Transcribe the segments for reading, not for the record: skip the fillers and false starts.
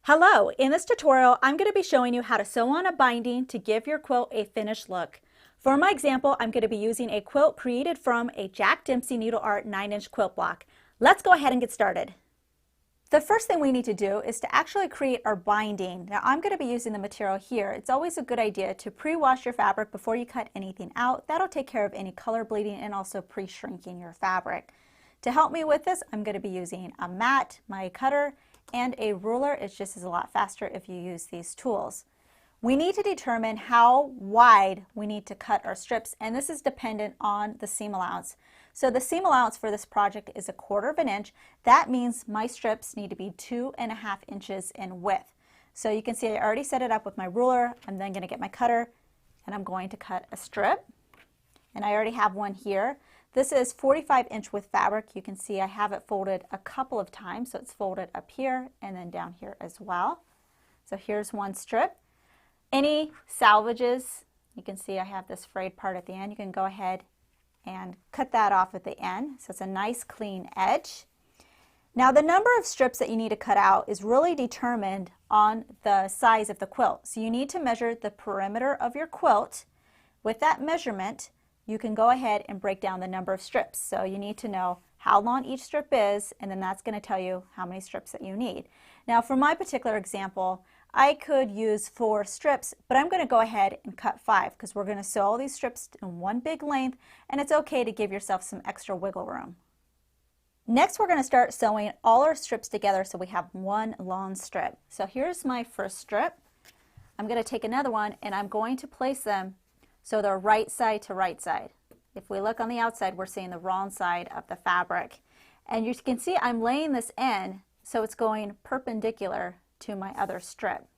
Hello, in this tutorial I'm going to be showing you how to sew on a binding to give your quilt a finished look. For my example, I'm going to be using a quilt created from a Jack Dempsey Needle Art 9-inch quilt block. Let's go ahead and get started. The first thing we need to do is to actually create our binding. Now I'm going to be using the material here. It's always a good idea to pre-wash your fabric before you cut anything out. That'll take care of any color bleeding and also pre-shrinking your fabric. To help me with this, I'm going to be using a mat, my cutter, and a ruler. It's just a lot faster if you use these tools. We need to determine how wide we need to cut our strips, and this is dependent on the seam allowance. So the seam allowance for this project is 1/4 inch. That means my strips need to be 2.5 inches in width. So you can see I already set it up with my ruler. I'm then going to get my cutter and I'm going to cut a strip. And I already have one here. This is 45-inch width fabric. You can see I have it folded a couple of times, so it's folded up here and then down here as well. So here's one strip. Any salvages, you can see I have this frayed part at the end. You can go ahead and cut that off at the end, so it's a nice clean edge. Now the number of strips that you need to cut out is really determined on the size of the quilt. So you need to measure the perimeter of your quilt. With that measurement, you can go ahead and break down the number of strips. So you need to know how long each strip is, and then that's going to tell you how many strips that you need. Now for my particular example, I could use 4 strips, but I'm going to go ahead and cut 5 because we're going to sew all these strips in one big length, and it's okay to give yourself some extra wiggle room. Next, we're going to start sewing all our strips together so we have one long strip. So here's my first strip. I'm going to take another one and I'm going to place them so they're right side to right side. If we look on the outside, we're seeing the wrong side of the fabric. And you can see I'm laying this in so it's going perpendicular to my other strip.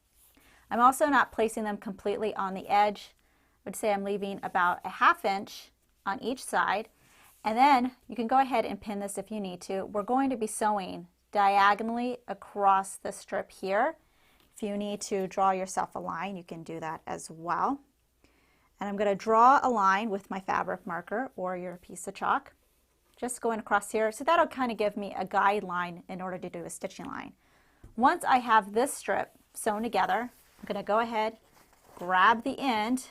I'm also not placing them completely on the edge. I would say I'm leaving about 1/2 inch on each side. And then you can go ahead and pin this if you need to. We're going to be sewing diagonally across the strip here. If you need to draw yourself a line, you can do that as well. And I'm going to draw a line with my fabric marker or your piece of chalk, just going across here. So that'll kind of give me a guideline in order to do a stitching line. Once I have this strip sewn together, I'm going to go ahead, grab the end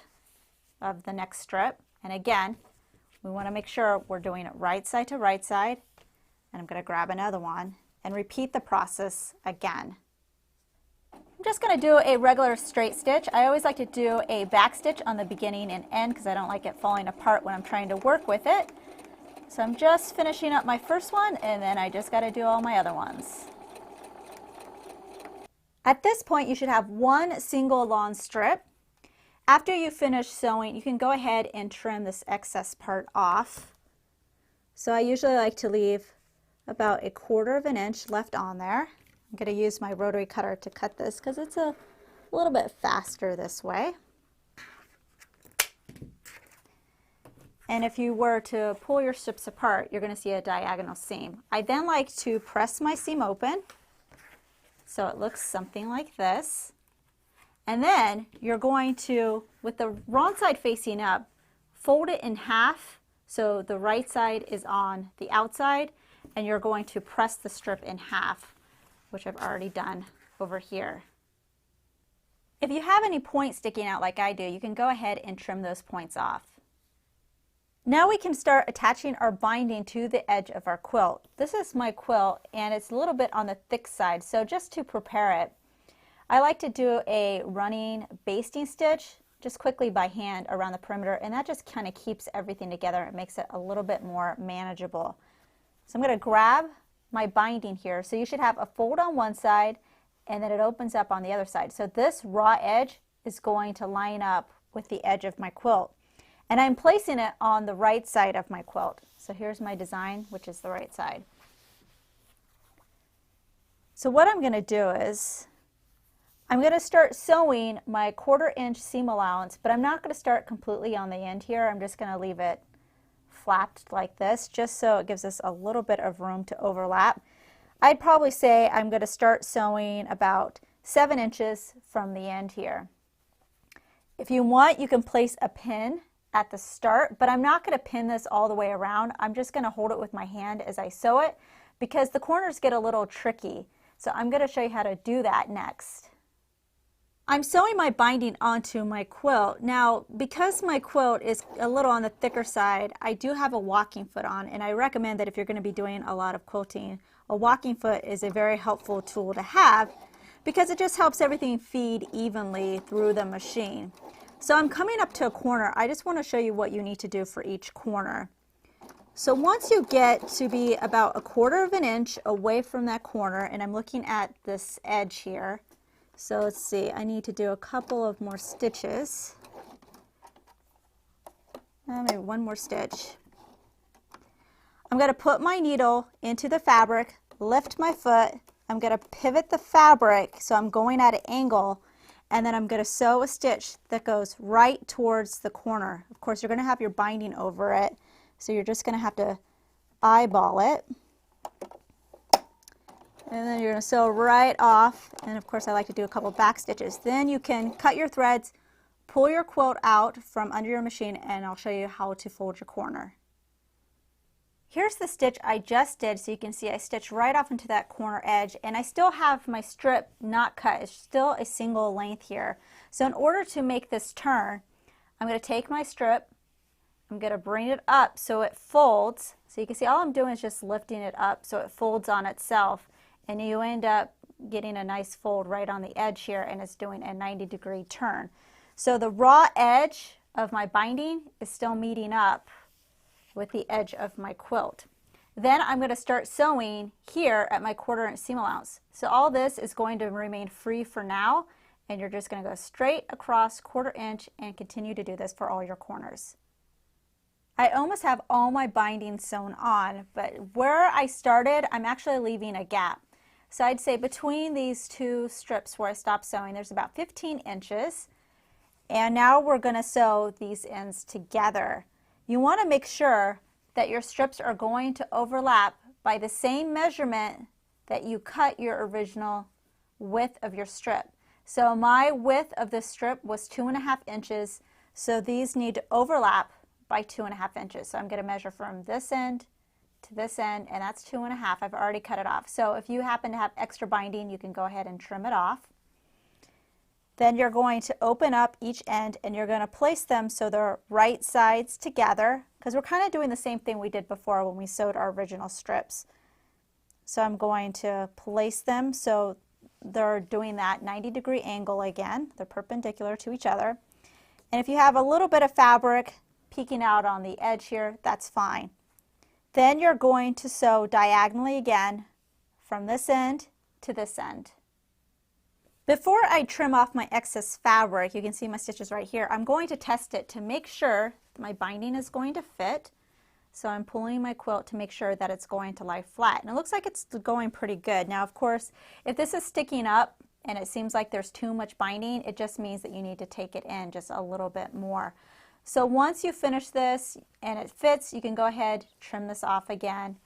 of the next strip, and again, we want to make sure we're doing it right side to right side, and I'm going to grab another one and repeat the process again. I'm just going to do a regular straight stitch. I always like to do a back stitch on the beginning and end because I don't like it falling apart when I'm trying to work with it. So I'm just finishing up my first one, and then I just got to do all my other ones. At this point, you should have one single long strip. After you finish sewing, you can go ahead and trim this excess part off. So I usually like to leave about 1/4 inch left on there. I'm going to use my rotary cutter to cut this because it's a little bit faster this way. And if you were to pull your strips apart, you're going to see a diagonal seam. I then like to press my seam open so it looks something like this. And then you're going to, with the wrong side facing up, fold it in half so the right side is on the outside, and you're going to press the strip in half, which I've already done over here. If you have any points sticking out like I do, you can go ahead and trim those points off. Now we can start attaching our binding to the edge of our quilt. This is my quilt and it's a little bit on the thick side, so just to prepare it, I like to do a running basting stitch just quickly by hand around the perimeter, and that just kind of keeps everything together. It makes it a little bit more manageable. So I'm going to grab my binding here. So you should have a fold on one side and then it opens up on the other side. So this raw edge is going to line up with the edge of my quilt. And I'm placing it on the right side of my quilt. So here's my design, which is the right side. So what I'm going to do is I'm going to start sewing my 1/4 inch seam allowance, but I'm not going to start completely on the end here. I'm just going to leave it flapped like this, just so it gives us a little bit of room to overlap. I'd probably say I'm going to start sewing about 7 inches from the end here. If you want, you can place a pin at the start, but I'm not going to pin this all the way around. I'm just going to hold it with my hand as I sew it because the corners get a little tricky. So I'm going to show you how to do that next. I'm sewing my binding onto my quilt. Now, because my quilt is a little on the thicker side, I do have a walking foot on, and I recommend that if you're going to be doing a lot of quilting, a walking foot is a very helpful tool to have because it just helps everything feed evenly through the machine. So I'm coming up to a corner. I just want to show you what you need to do for each corner. So once you get to be about 1/4 of an inch away from that corner, and I'm looking at this edge here, so let's see, I need to do a couple of more stitches. Maybe one more stitch. I'm going to put my needle into the fabric, lift my foot, I'm going to pivot the fabric so I'm going at an angle, and then I'm going to sew a stitch that goes right towards the corner. Of course, you're going to have your binding over it, so you're just going to have to eyeball it. And then you're going to sew right off, and of course I like to do a couple back stitches. Then you can cut your threads, pull your quilt out from under your machine, and I'll show you how to fold your corner. Here's the stitch I just did, so you can see I stitched right off into that corner edge, and I still have my strip not cut. It's still a single length here. So in order to make this turn, I'm going to take my strip, I'm going to bring it up so it folds. So you can see all I'm doing is just lifting it up so it folds on itself, and you end up getting a nice fold right on the edge here, and it's doing a 90-degree turn. So the raw edge of my binding is still meeting up with the edge of my quilt. Then I'm going to start sewing here at my 1/4 inch seam allowance. So all this is going to remain free for now, and you're just going to go straight across 1/4 inch and continue to do this for all your corners. I almost have all my binding sewn on, but where I started, I'm actually leaving a gap. So I'd say between these two strips where I stopped sewing, there's about 15 inches. And now we're going to sew these ends together. You want to make sure that your strips are going to overlap by the same measurement that you cut your original width of your strip. So my width of this strip was 2.5 inches, so these need to overlap by 2.5 inches. So I'm going to measure from this end to this end, and that's 2.5. I've already cut it off. So if you happen to have extra binding, you can go ahead and trim it off. Then you're going to open up each end, and you're going to place them so they're right sides together, because we're kind of doing the same thing we did before when we sewed our original strips. So I'm going to place them so they're doing that 90-degree angle again. They're perpendicular to each other. And if you have a little bit of fabric peeking out on the edge here, that's fine. Then you're going to sew diagonally again from this end to this end. Before I trim off my excess fabric, you can see my stitches right here, I'm going to test it to make sure my binding is going to fit. So I'm pulling my quilt to make sure that it's going to lie flat. And it looks like it's going pretty good. Now, of course, if this is sticking up and it seems like there's too much binding, it just means that you need to take it in just a little bit more. So once you finish this and it fits, you can go ahead, trim this off again.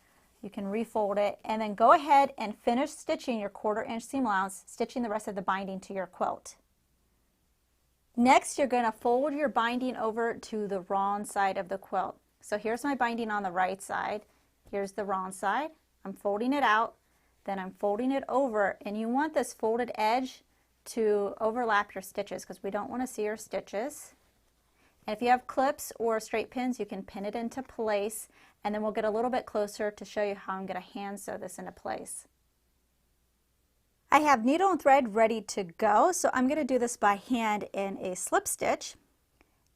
You can refold it, and then go ahead and finish stitching your 1/4 inch seam allowance, stitching the rest of the binding to your quilt. Next, you're going to fold your binding over to the wrong side of the quilt. So here's my binding on the right side. Here's the wrong side. I'm folding it out, then I'm folding it over, and you want this folded edge to overlap your stitches because we don't want to see your stitches. And if you have clips or straight pins, you can pin it into place, and then we'll get a little bit closer to show you how I'm going to hand sew this into place. I have needle and thread ready to go, so I'm going to do this by hand in a slip stitch.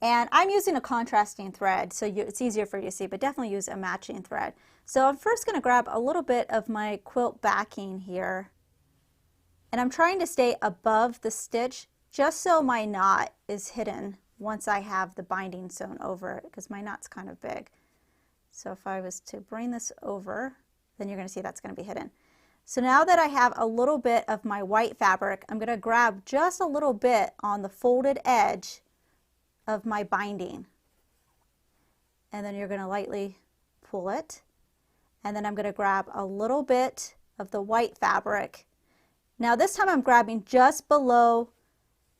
And I'm using a contrasting thread, so it's easier for you to see, but definitely use a matching thread. So I'm first going to grab a little bit of my quilt backing here, and I'm trying to stay above the stitch just so my knot is hidden once I have the binding sewn over it, because my knot's kind of big. So if I was to bring this over, then you're going to see that's going to be hidden. So now that I have a little bit of my white fabric, I'm going to grab just a little bit on the folded edge of my binding. And then you're going to lightly pull it. And then I'm going to grab a little bit of the white fabric. Now this time I'm grabbing just below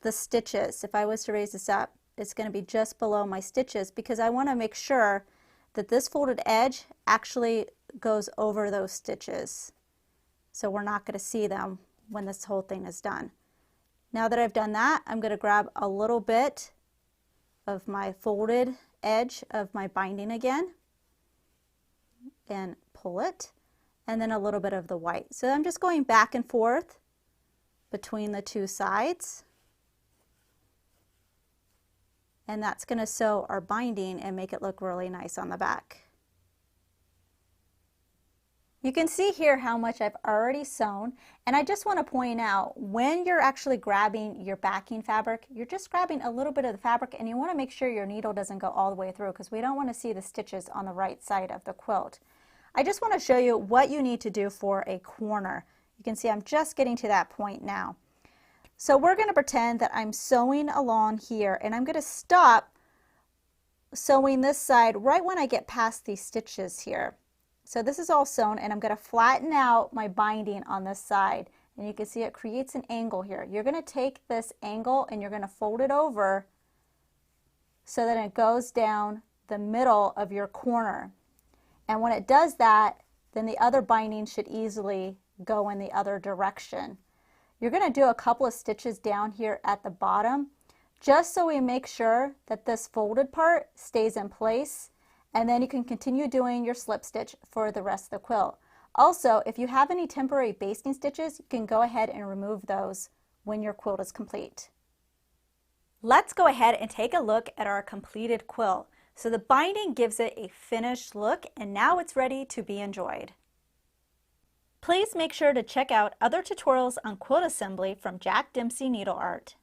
the stitches. If I was to raise this up, it's going to be just below my stitches because I want to make sure that this folded edge actually goes over those stitches. so we're not going to see them when this whole thing is done. Now that I've done that, I'm going to grab a little bit of my folded edge of my binding again and pull it, and then a little bit of the white. So I'm just going back and forth between the two sides, and that's going to sew our binding and make it look really nice on the back. You can see here how much I've already sewn, and I just want to point out, when you're actually grabbing your backing fabric, you're just grabbing a little bit of the fabric, and you want to make sure your needle doesn't go all the way through, because we don't want to see the stitches on the right side of the quilt. I just want to show you what you need to do for a corner. You can see I'm just getting to that point now. So we're going to pretend that I'm sewing along here, and I'm going to stop sewing this side right when I get past these stitches here. So this is all sewn, and I'm going to flatten out my binding on this side, and you can see it creates an angle here. You're going to take this angle and you're going to fold it over so that it goes down the middle of your corner. And when it does that, then the other binding should easily go in the other direction. You're going to do a couple of stitches down here at the bottom, just so we make sure that this folded part stays in place. And then you can continue doing your slip stitch for the rest of the quilt. Also, if you have any temporary basting stitches, you can go ahead and remove those when your quilt is complete. Let's go ahead and take a look at our completed quilt. So the binding gives it a finished look, and now it's ready to be enjoyed. Please make sure to check out other tutorials on quilt assembly from Jack Dempsey Needle Art.